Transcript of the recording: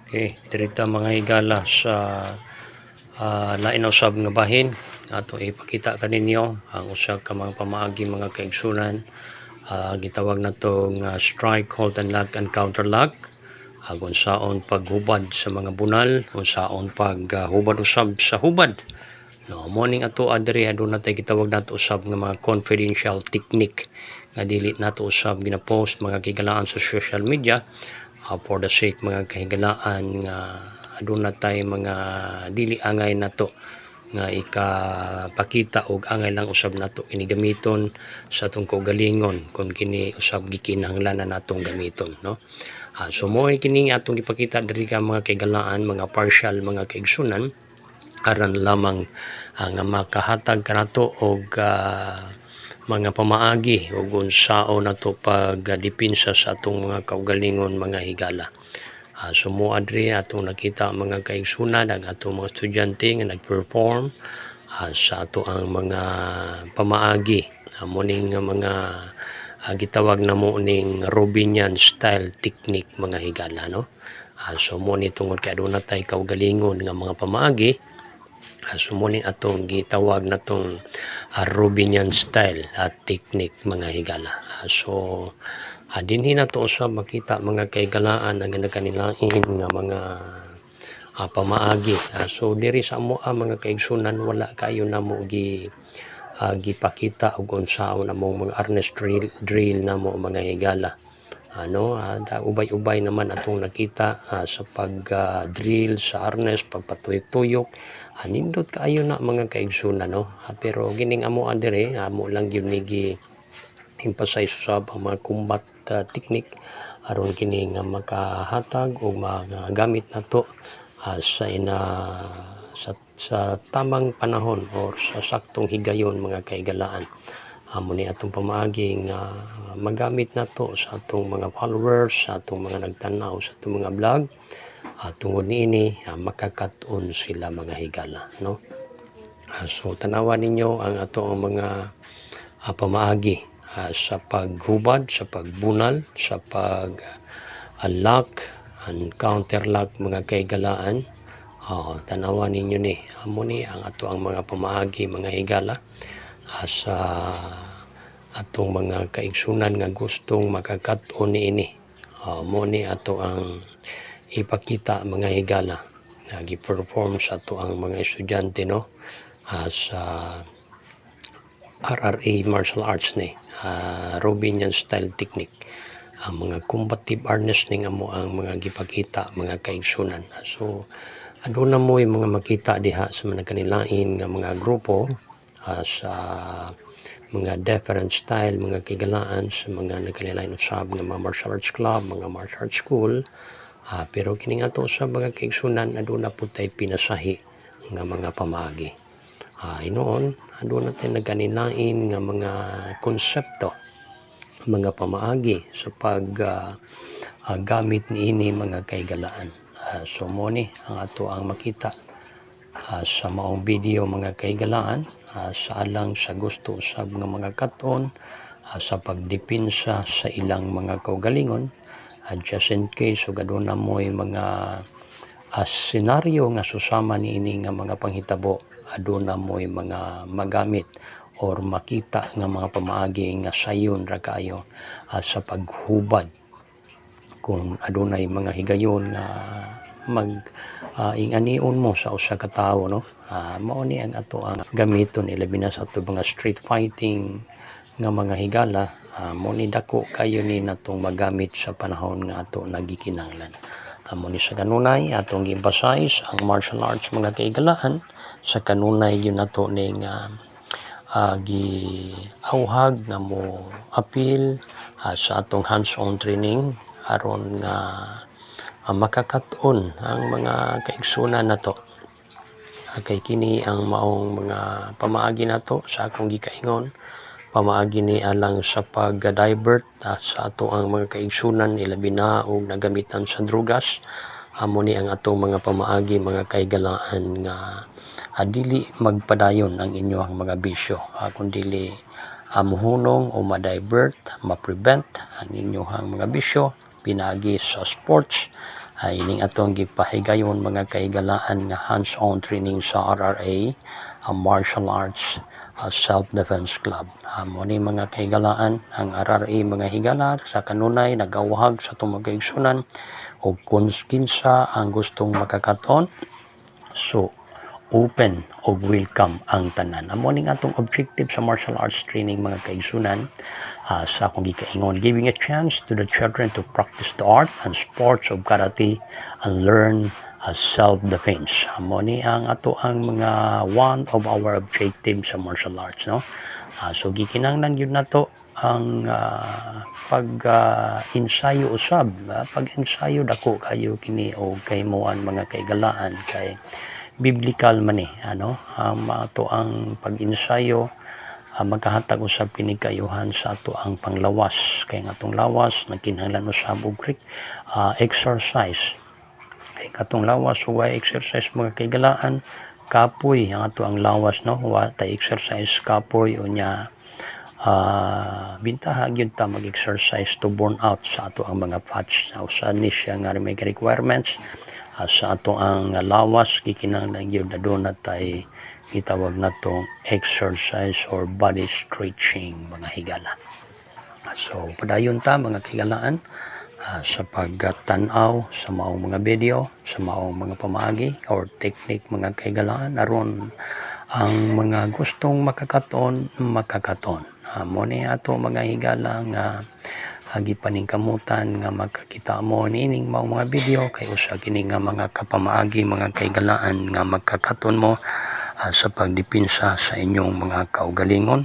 Okay, direkta mga higala sa lain na usab nga bahin. Ato ipakita kaninyo ang usa ka mga pamaagi mga kaigsunan. Gitawag na tong strike, hold and lock and counter lock. Unsaon paghubad sa mga bunal, unsaon paghubad usab sa hubad. No, morning ato adiri aduna tay gitawag nato usab nga mga confidential technique nga dili nato usab gina-post mga kigalaan sa social media for the sake mga kahigalaan nga aduna tay mga dili angay nato nga ikapakita og angay lang usab nato kini gamiton sa atong kaugalingon kung kini usab gikinahanglanan natong gamiton, no. So mo kini atong gipakita diri ka mga kahigalaan, mga partial mga kaigsunan aran lamang nga makahatag kanato og mga pamaagi ug unsaon nato pagdepensa sa atong mga kaugalingon mga higala. Sumo adri atong nakita mga kaigsunan ang atong mga estudyante nga nag-perform sa ato ang mga pamaagi. Muning mga gitawag na mo ning Robinian style technique mga higala, no. So mo ni tungod kay aduna tay kaugalingon nga mga pamaagi. So muni atong gitawag na tong Robinian style at technique mga higala. So dinhi na to usab makita mga kaigalaan ang kanilain nga mga pamaagi. So diri sa amo mga kaigsunan wala kayo na mo gipakita og unsaon among mga harness drill na mo mga higala. Ubay-ubay naman atong nakita sa pag drill sa harness, pagpatuyok-tuyok. Nindot kaayo na mga kaigsunan, no. Pero gining amo dire amo lang gyud ni emphasize sa ang mga combat technique aron kini nga makahatag o magamit nato sa sa tamang panahon or sa saktong higayon mga kaigalaan. Amo ni atong pamaagi nga magamit nato sa atong mga followers, sa atong mga nagtanaw sa atong mga vlog. Tungod niini makakat-on sila mga higala, no. So tanawan ninyo ang atong mga pamaagi sa paghubad, sa pagbunal, sa pag-lock and counter lock mga kaigalaan. Tanawan ninyo ni amo ni ang ato ang mga pamaagi mga higala sa atong mga kaigsunan nga gustong makakat-on niini. Mo ni ato ang ipakita mga higala na gi-perform sa ato ang mga estudyante, no, sa RRA martial arts ni Robinian style technique. Ang mga combative harness ning amo ang mga gipakita mga kaigsunan. So aduna mo yung mga makita diha sa mga kanilain nga mga grupo sa mga different style mga kaigalaan sa mga nagkanilain usab nga mga martial arts club, mga martial arts school. Pero kining ato sa mga kaigsunan aduna po tay pinasahi nga mga pamaagi. Inoon aduna tay nagkanilain nga mga konsepto mga pamaagi sa gamit niini mga kaigalaan. So mo ni ang ato ang makita sa maong video mga kaigalaan sa alang sa gusto usab nga mga kat-on sa pagdepensa sa ilang mga kaugalingon just in case ug aduna mo'y mga senaryo nga susama niini nga mga panghitabo aduna mo'y mga magamit or makita nga mga pamaagi nga sayon ra kayo sa paghubad kung adunay mga higayon nga inganion mo sa usa ka tawo, no. Mao ni ang ato ang gamiton ilabi na sa ato mga street fighting nga mga higala. Mo ni dako kayo ni natong magamit sa panahon nga ato nagikinahanglan. Amo ni sa kanunay atong gi-emphasize ang martial arts mga kaigalaan sa kanunay yun nato ning giauhag nga mo appeal sa atong hands-on training aron nga makakat-on ang mga kaigsunan nato. Kay kini ang maong mga pamaagi nato sa akong gikaingon, pamaagi ni alang sa pag-divert sa ato ang mga kaigsunan ilabi na og nagamitan sa drugas. Amo ni ang atong mga pamaagi mga kaigalaan nga dili magpadayon ang inyong mga bisyo kundi muhunong o ma-divert, ma-prevent ang inyong mga bisyo pinagi sa sports ining atong gipahigayon mga kahigalaan nga hands-on training sa RRA, martial arts, self-defense club. Mo ni mga kahigalaan ang RRA mga higala sa kanunay nagawahag sa itong mga kaigsunan o kung kinsa ang gustong makakaton, so open o welcome ang tanan. Amo ning atong objective sa martial arts training mga kaigsunan, sa akong gikaingon, giving a chance to the children to practice the art and sports of karate and learn self-defense. Amo ni ang ato ang mga one of our objectives sa martial arts, no? So gikinahanglan gyud nato ang pag-ensayo usab, pag-ensayo dako kayo kini o kay moan mga kaigalaan kay biblical man ato ang pag-ensayo, magkahatag usab kini kayuhan sa ato ang panglawas kay nga atong lawas nagkinahanglan usab og exercise. Kay katong lawas wa exercise mga kaigalaan, kapoy ang ato ang lawas, no? Wa tay exercise kapoy unya bintaha gyud ta mag-exercise to burn out sa ato ang mga fats. Usa ni siya nga may requirements sa ato ang lawas, gikinahanglan gyud na doon natay gitawag natong exercise or body stretching mga higala. So padayon ta mga higalaan sa pagtanaw sa maong mga video, sa maong mga pamaagi or technique mga kahigalaan aron ang mga gustong makakaton. Mo ni ato mga higala nga gipaningkamutan nga magkakita mo nining mga video kay usa kini nga mga kapamaagi mga kaigalaan nga magkakaton mo sa pagdepensa sa inyong mga kaugalingon